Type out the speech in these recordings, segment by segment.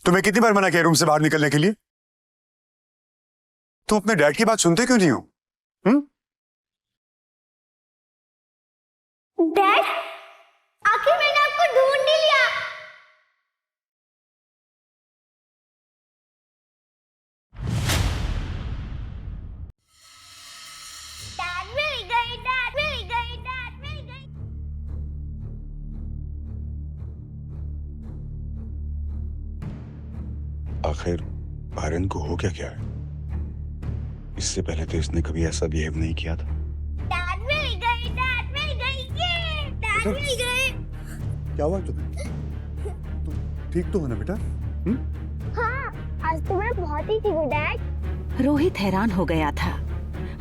तुम्हें कितनी बार मना किया रूम से बाहर निकलने के लिए? तुम अपने डैड की बात सुनते क्यों नहीं हो? डैड, आखिर मैंने आपको ढूंढ ही लिया। डैड मिल गई, डैड मिल गई, डैड मिल गई। आखिर आर्यन को हो क्या है? इससे पहले तो इसने कभी ऐसा बिहेव नहीं किया था। डैड मिल गई, डैड मिल गई, ये डैड मिल गई। क्या हुआ तुम्हें? तुम ठीक तो हो ना बेटा? हाँ, आज तो मैं बहुत ही ठीक हूँ डैड। रोहित हैरान हो गया था।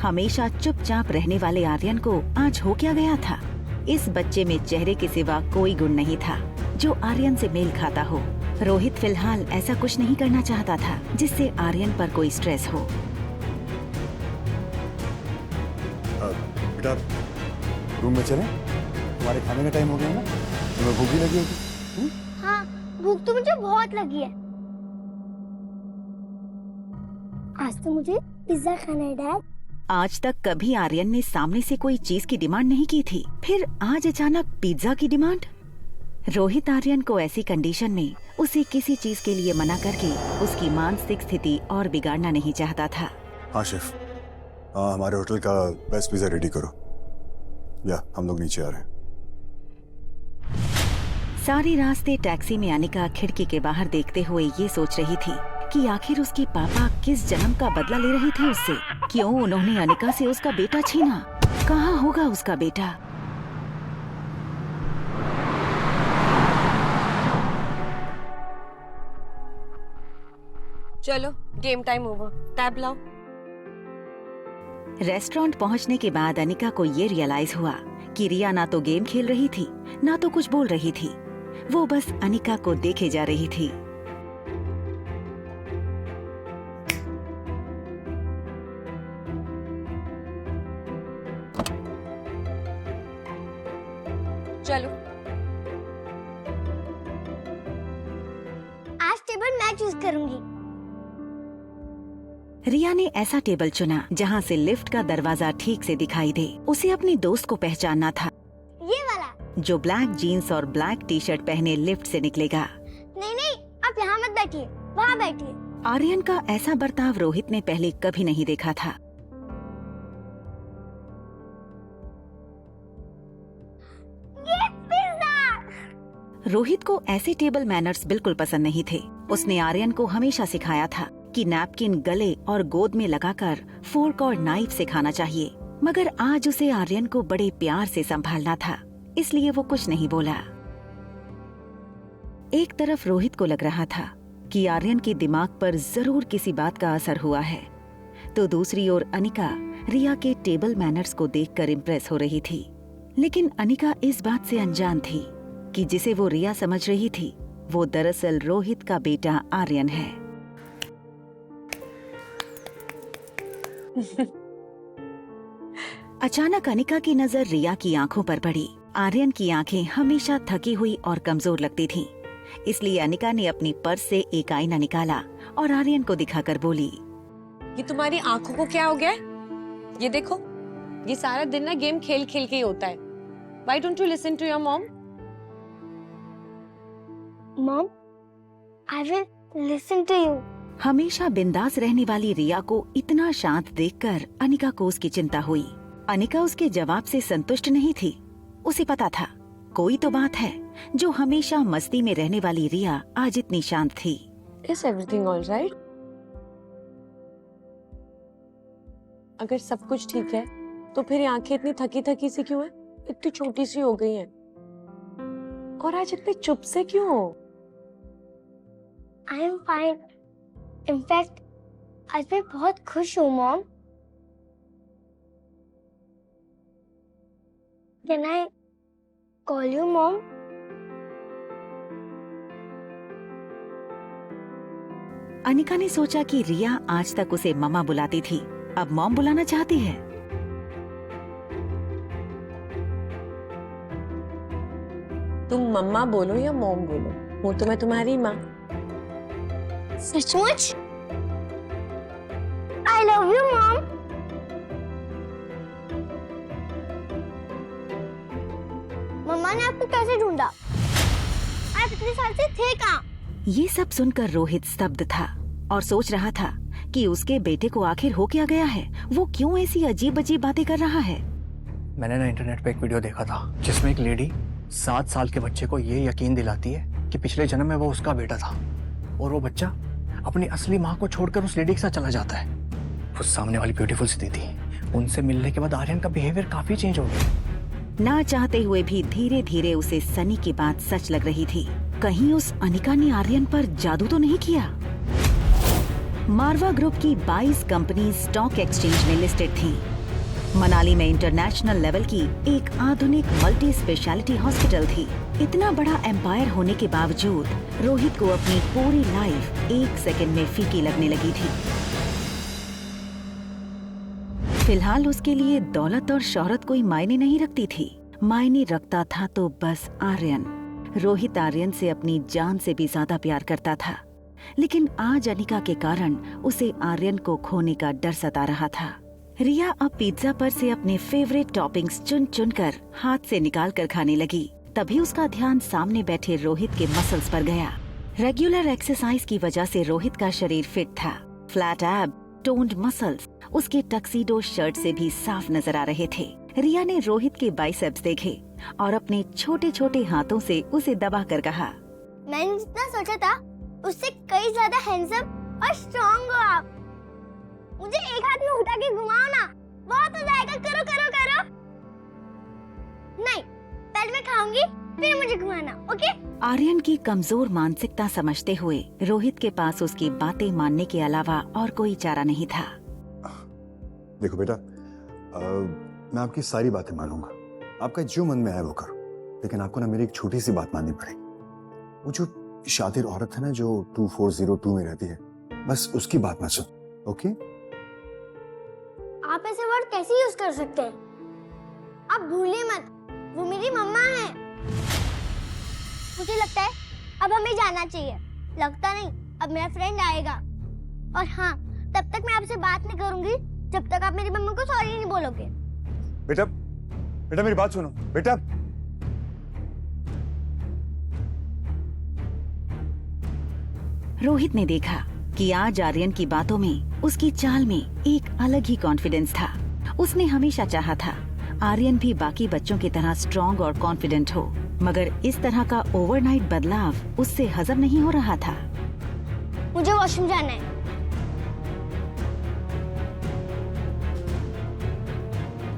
हमेशा चुपचाप रहने वाले आर्यन को आज हो क्या गया था? इस बच्चे में चेहरे के सिवा कोई गुण नहीं था जो आर्यन से मेल खाता हो। रोहित फिलहाल ऐसा कुछ नहीं करना चाहता था जिससे आर्यन पर कोई स्ट्रेस हो। बेटा रूम में चलें? तुम्हारे खाने का टाइम हो गया ना? तुम्हें भूख भी लगी होगी? हाँ, भूख तो मुझे बहुत लगी है। आज तो मुझे पिज्जा खाना है डैड। आज तक कभी आर्यन ने सामने से कोई चीज की डिमांड नहीं की थी, फिर आज अचानक पिज्जा की डिमांड। रोहित आर्यन को ऐसी कंडीशन में उसे किसी चीज के लिए मना करके उसकी मानसिक स्थिति और बिगाड़ना नहीं चाहता था। हाँ शेफ, हमारे होटल का बेस्ट पिज्जा रेडी करो या हम लोग नीचे आ रहे हैं। सारे रास्ते टैक्सी में अनिका खिड़की के बाहर देखते हुए ये सोच रही थी कि आखिर उसके पापा किस जन्म का बदला ले रहे थे उससे। क्यों उन्होंने अनिका से उसका बेटा छीना? कहाँ होगा उसका बेटा? चलो गेम टाइम ओवर, टैब लाओ। रेस्टोरेंट पहुंचने के बाद अनिका को ये रियलाइज हुआ कि रिया ना तो गेम खेल रही थी ना तो कुछ बोल रही थी। वो बस अनिका को देखे जा रही थी। चलो आज टेबल मैं चूज करूंगी। रिया ने ऐसा टेबल चुना जहाँ से लिफ्ट का दरवाजा ठीक से दिखाई दे। उसे अपने दोस्त को पहचानना था, ये वाला। जो ब्लैक जीन्स और ब्लैक टी शर्ट पहने लिफ्ट से निकलेगा। नहीं नहीं, आप यहाँ मत बैठिए, वहाँ बैठिए। आर्यन का ऐसा बर्ताव रोहित ने पहले कभी नहीं देखा था। ये पिज्जा। रोहित को ऐसे टेबल मैनर्स बिल्कुल पसंद नहीं थे। उसने आर्यन को हमेशा सिखाया था कि नैपकिन गले और गोद में लगाकर फोर्क और नाइफ से खाना चाहिए, मगर आज उसे आर्यन को बड़े प्यार से संभालना था, इसलिए वो कुछ नहीं बोला। एक तरफ रोहित को लग रहा था कि आर्यन के दिमाग पर जरूर किसी बात का असर हुआ है, तो दूसरी ओर अनिका रिया के टेबल मैनर्स को देखकर इम्प्रेस हो रही थी। लेकिन अनिका इस बात से अनजान थी कि जिसे वो रिया समझ रही थी वो दरअसल रोहित का बेटा आर्यन है। अचानक अनिका की नजर रिया की आंखों पर पड़ी। आर्यन की आंखें हमेशा थकी हुई और कमजोर लगती थीं, इसलिए अनिका ने अपनी पर्स से एक आईना निकाला और आर्यन को दिखाकर बोली, ये तुम्हारी आंखों को क्या हो गया है? ये देखो, ये सारा दिन ना गेम खेल खेल के ही होता है। Why don't you listen to your mom? Mom, I will listen to you. हमेशा बिंदास रहने वाली रिया को इतना शांत देखकर अनिका को उसकी चिंता हुई। अनिका उसके जवाब से संतुष्ट नहीं थी। उसे पता था कोई तो बात है जो हमेशा मस्ती में रहने वाली रिया आज इतनी शांत थी। Is everything all right? अगर सब कुछ ठीक है तो फिर ये आंखें इतनी थकी थकी सी क्यों है? इतनी छोटी सी हो गई हैं। और आज इतने चुप से क्यों हो? I am fine. In fact, आज मैं बहुत खुश हूँ mom. Can I call you mom? Anika ने सोचा कि रिया आज तक उसे मम्मा बुलाती थी, अब मॉम बुलाना चाहती है। तुम मम्मा बोलो या मॉम बोलो, हूँ तो मैं तुम्हारी माँ। सचमुच? I love you, Mom. मम्मा ने आपको कैसे ढूंढा? आप इतने साल से थे कहाँ? ये सब सुनकर रोहित स्तब्ध था और सोच रहा था कि उसके बेटे को आखिर हो क्या गया है। वो क्यों ऐसी अजीब अजीब बातें कर रहा है। मैंने ना इंटरनेट पे एक वीडियो देखा था जिसमें एक लेडी 7 साल के बच्चे को ये यकीन दिलाती है कि पिछले जन्म में वो उसका बेटा था और वो बच्चा अपनी असली माँ को छोड़कर उस लेडी के साथ चला जाता है। वो सामने वाली ब्यूटीफुल सी दीदी, उनसे मिलने के बाद आर्यन का बिहेवियर काफी चेंज हो गया। ना चाहते हुए भी धीरे धीरे उसे सनी की बात सच लग रही थी। कहीं उस अनिका ने आर्यन पर जादू तो नहीं किया। मारवा ग्रुप की 22 कंपनी स्टॉक एक्सचेंज में लिस्टेड थी। मनाली में इंटरनेशनल लेवल की एक आधुनिक मल्टी स्पेशलिटी हॉस्पिटल थी। इतना बड़ा एम्पायर होने के बावजूद रोहित को अपनी पूरी लाइफ 1 सेकंड में फीकी लगने लगी थी। फिलहाल उसके लिए दौलत और शोहरत कोई मायने नहीं रखती थी। मायने रखता था तो बस आर्यन। रोहित आर्यन से अपनी जान से भी ज्यादा प्यार करता था, लेकिन आज अनिका के कारण उसे आर्यन को खोने का डर सता रहा था। रिया अब पिज्जा पर से अपने फेवरेट टॉपिंग्स चुन चुन कर हाथ से निकाल कर खाने लगी। तभी उसका ध्यान सामने बैठे रोहित के मसल्स पर गया। रेगुलर एक्सरसाइज की वजह से रोहित का शरीर फिट था। फ्लैट एब, टोन्ड मसल्स उसके टक्सीडो शर्ट से भी साफ नजर आ रहे थे। रिया ने रोहित के बाइसेप्स देखे और अपने छोटे छोटे हाथों से उसे दबा कर कहा, मैंने जितना सोचा था उससे कई ज्यादा हैंडसम और स्ट्रॉन्ग हो आप। मुझे एक हाथ में उठा के घुमाओ ना, बहुत हो जाएगा। करो करो करो। नहीं, पहले मैं खाऊंगी फिर मुझे घुमाना, ओके? आर्यन की कमजोर मानसिकता समझते हुए रोहित के पास उसकी बातें मानने के अलावा और कोई चारा नहीं था। देखो बेटा, मैं आपकी सारी बातें मानूंगा, आपका जो मन में आए वो करो, लेकिन आपको ना मेरी एक छोटी सी बात माननी पड़ेगी। वो जो शातिर औरत है ना जो 2402 में रहती है, बस उसकी बात मत सुन, ओके? आप ऐसे वर्ड कैसे यूज कर सकते हैं? आप भूलिए मत, वो मेरी मम्मा है। मुझे लगता है अब हमें जाना चाहिए। लगता नहीं, अब मेरा फ्रेंड आएगा। और हाँ, तब तक मैं आपसे बात नहीं करूंगी जब तक आप मेरी मम्मा को सॉरी नहीं बोलोगे। बेटा, बेटा मेरी बात सुनो, बेटा। रोहित ने देखा कि आज आर्यन की बातों में, उसकी चाल में एक अलग ही कॉन्फिडेंस था। उसने हमेशा चाहा था आर्यन भी बाकी बच्चों की तरह स्ट्रॉन्ग और कॉन्फिडेंट हो, मगर इस तरह का ओवरनाइट बदलाव उससे हजम नहीं हो रहा था। मुझे वॉशरूम जाना है।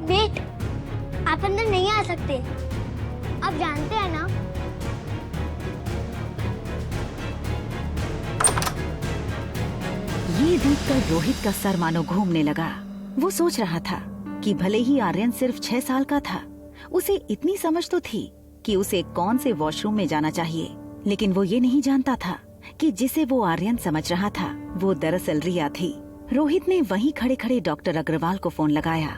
वेट, आप अंदर नहीं आ सकते। आप जानते हैं ना? ये देखकर रोहित का सर मानो घूमने लगा। वो सोच रहा था कि भले ही आर्यन सिर्फ 6 साल का था, उसे इतनी समझ तो थी कि उसे कौन से वॉशरूम में जाना चाहिए, लेकिन वो ये नहीं जानता था कि जिसे वो आर्यन समझ रहा था वो दरअसल रिया थी। रोहित ने वहीं खड़े खड़े डॉक्टर अग्रवाल को फोन लगाया।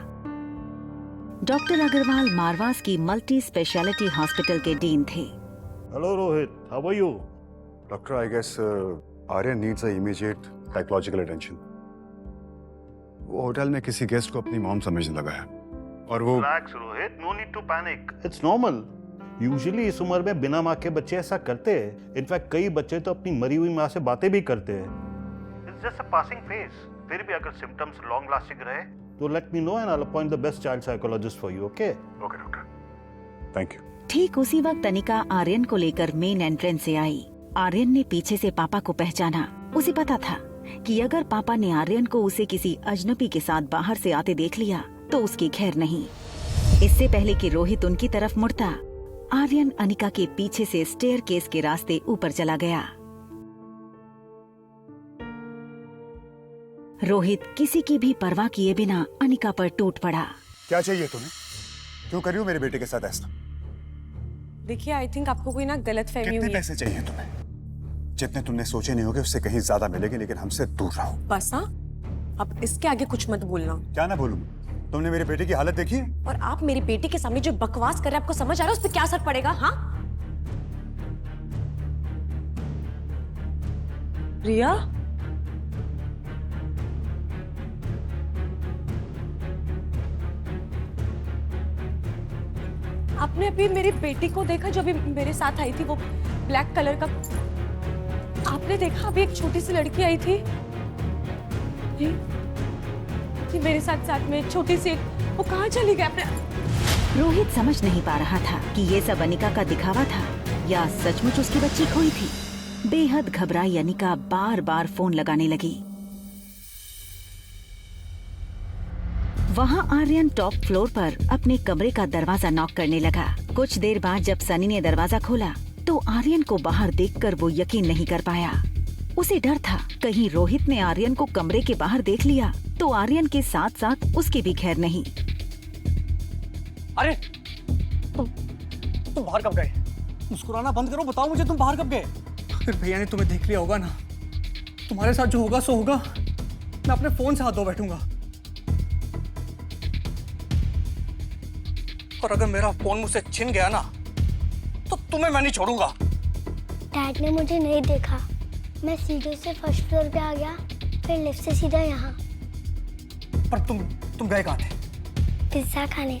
डॉक्टर अग्रवाल मारवास की मल्टी स्पेशलिटी हॉस्पिटल के डीन थे। Hello Rohit, how are you? Doctor, I guess Aryan needs a immediate psychological attention. वो होटल में किसी गेस्ट को अपनी मॉम समझने लगा है और वो Relax Rohit, no need to panic. It's normal. Usually इस उम्र में बिना माँ के बच्चे ऐसा करते हैं। इनफैक्ट कई बच्चे तो अपनी मरी हुई माँ से बातें भी करते हैं। It's just a passing phase. फिर भी अगर symptoms long lasting रहे तो let me know and I'll appoint the best child psychologist for you, okay? Okay doctor, thank you. ठीक उसी वक्त अनिका आर्यन को लेकर मेन एंट्रेंस से आई। आर्यन ने पीछे से पापा को पहचाना। उसे पता था कि अगर पापा ने आर्यन को उसे किसी अजनबी के साथ बाहर से आते देख लिया तो उसकी खैर नहीं। इससे पहले कि रोहित उनकी तरफ मुड़ता, आर्यन अनिका के पीछे से स्टेयरकेस के रास्ते ऊपर चला गया। रोहित किसी की भी परवाह किए बिना अनिका पर टूट पड़ा। क्या चाहिए तुम्हें? क्यों कर रही हो मेरे बेटे के साथ ऐसा? देखिए, आई थिंक आपको कोई ना गलतफहमी कितने हुई है। पैसे चाहिए तुम्हें? जितने तुमने सोचे नहीं होगे उससे कहीं ज्यादा मिलेंगे, लेकिन हमसे दूर रहो। बस हाँ, अब इसके आगे कुछ मत बोलना। क्या ना बोलूं? तुमने मेरे बेटे की हालत देखी है? और आप मेरे बेटे के सामने जो बकवास कर रहे हैं, आपको समझ आ रहा है उस पर क्या असर पड़ेगा? हाँ रिया, आपने अभी मेरी बेटी को देखा जो अभी मेरे साथ आई थी, वो ब्लैक कलर का? आपने देखा अभी एक छोटी सी लड़की आई थी, ये मेरे साथ साथ में छोटी सी, वो कहाँ चली गई? आपने? रोहित समझ नहीं पा रहा था कि ये सब अनिका का दिखावा था या सचमुच उसकी बच्ची खोई थी। बेहद घबराई अनिका बार बार फोन लगाने लगी। वहाँ आर्यन टॉप फ्लोर पर अपने कमरे का दरवाजा नॉक करने लगा। कुछ देर बाद जब सनी ने दरवाजा खोला तो आर्यन को बाहर देखकर वो यकीन नहीं कर पाया। उसे डर था कहीं रोहित ने आर्यन को कमरे के बाहर देख लिया तो आर्यन के साथ साथ उसकी भी खैर नहीं। अरे तुम बाहर कब गए? मुस्कुराना बंद करो, बताओ मुझे तुम बाहर कब गए? अगर भैया ने तुम्हें देख लिया होगा ना, तुम्हारे साथ जो होगा सो होगा। मैं अपने फोन से हाथ धो बैठूंगा। और अगर मेरा फोन मुझसे छिन गया ना तो तुम्हें मैं नहीं छोड़ूंगा। डैड ने मुझे नहीं देखा, मैं सीढ़ियों से फर्स्ट फ्लोर पे आ गया, फिर लिफ्ट से सीधा यहाँ। पर तुम गए कहाँ थे? पिज्जा खाने।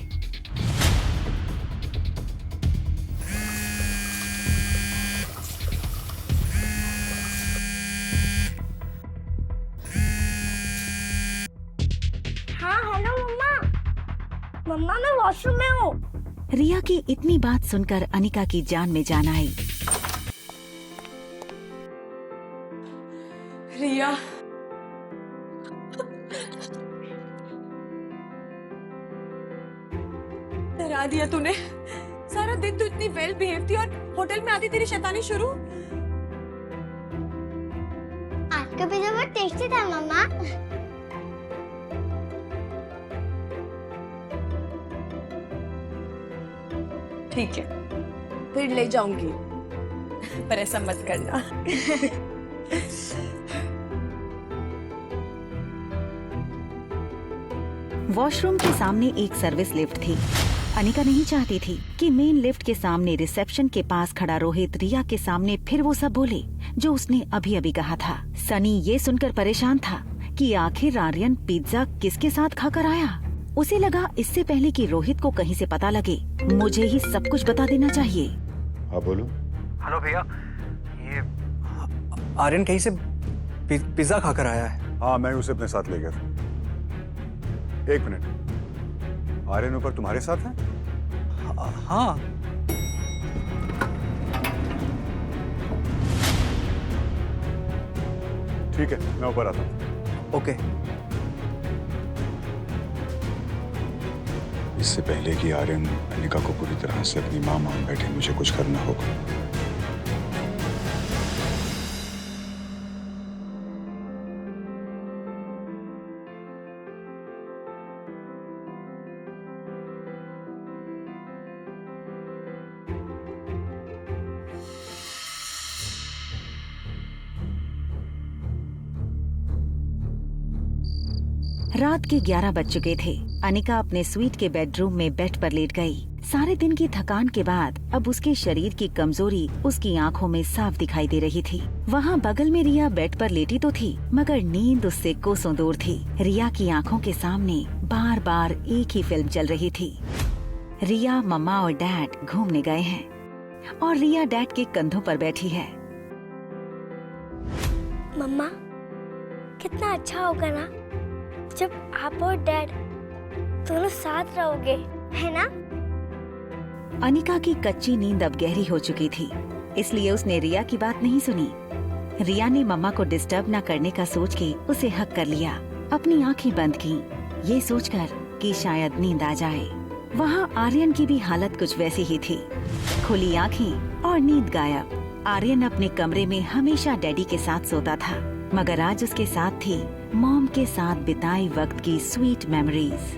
हाँ हेलो मम्मा, मम्मा मैं वॉशरूम में हूँ। रिया की इतनी बात सुनकर अनिका की जान में जान आई। रिया, डरा दिया तूने। सारा दिन तू इतनी वेल बिहेव थी और होटल में आती तेरी शैतानी शुरू। आपका पिज्जा बहुत टेस्टी था मम्मा। ठीक है, फिर ले जाऊंगी, पर ऐसा मत करना। वॉशरूम के सामने एक सर्विस लिफ्ट थी। अनिका नहीं चाहती थी कि मेन लिफ्ट के सामने रिसेप्शन के पास खड़ा रोहित रिया के सामने फिर वो सब बोले जो उसने अभी अभी कहा था। सनी ये सुनकर परेशान था कि आखिर आर्यन पिज्जा किसके साथ खाकर आया। उसे लगा इससे पहले कि रोहित को कहीं से पता लगे मुझे ही सब कुछ बता देना चाहिए। हाँ बोलो। हेलो भैया, ये आर्यन कहीं से पिज्जा खाकर आया है। हाँ मैं उसे अपने साथ ले गया था। एक मिनट, आर्यन ऊपर तुम्हारे साथ है? हाँ। ठीक है मैं ऊपर आता हूँ। ओके। इससे पहले कि आर्यन अनिका को पूरी तरह से अपनी मां मान बैठे, मुझे कुछ करना होगा। रात के 11 बज चुके थे। अनिका अपने स्वीट के बेडरूम में बेड पर लेट गई। सारे दिन की थकान के बाद अब उसके शरीर की कमजोरी उसकी आंखों में साफ दिखाई दे रही थी। वहाँ बगल में रिया बेड पर लेटी तो थी मगर नींद उससे कोसों दूर थी। रिया की आंखों के सामने बार बार एक ही फिल्म चल रही थी। रिया, मम्मा और डैड घूमने गए हैं और रिया डैड के कंधों पर बैठी है। मम्मा कितना अच्छा होगा ना जब आप और डैड दोनों साथ रहोगे, है ना? अनिका की कच्ची नींद अब गहरी हो चुकी थी, इसलिए उसने रिया की बात नहीं सुनी। रिया ने मम्मा को डिस्टर्ब न करने का सोच के उसे हक कर लिया। अपनी आंखें बंद की, ये सोचकर कि शायद नींद आ जाए। वहाँ आर्यन की भी हालत कुछ वैसी ही थी, खुली आंखें और नींद गायब। आर्यन अपने कमरे में हमेशा डैडी के साथ सोता था, मगर आज उसके साथ थी मॉम के साथ बिताए वक्त की स्वीट मेमोरीज।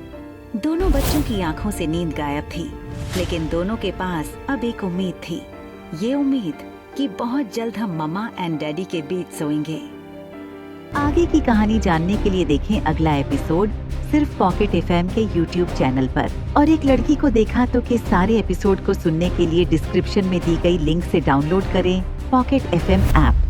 दोनों बच्चों की आंखों से नींद गायब थी, लेकिन दोनों के पास अब एक उम्मीद थी। ये उम्मीद कि बहुत जल्द हम मम्मा एंड डैडी के बीच सोएंगे। आगे की कहानी जानने के लिए देखें अगला एपिसोड सिर्फ पॉकेट FM के YouTube चैनल पर। और एक लड़की को देखा तो के सारे एपिसोड को सुनने के लिए डिस्क्रिप्शन में दी गई लिंक से डाउनलोड करें पॉकेट FM ऐप।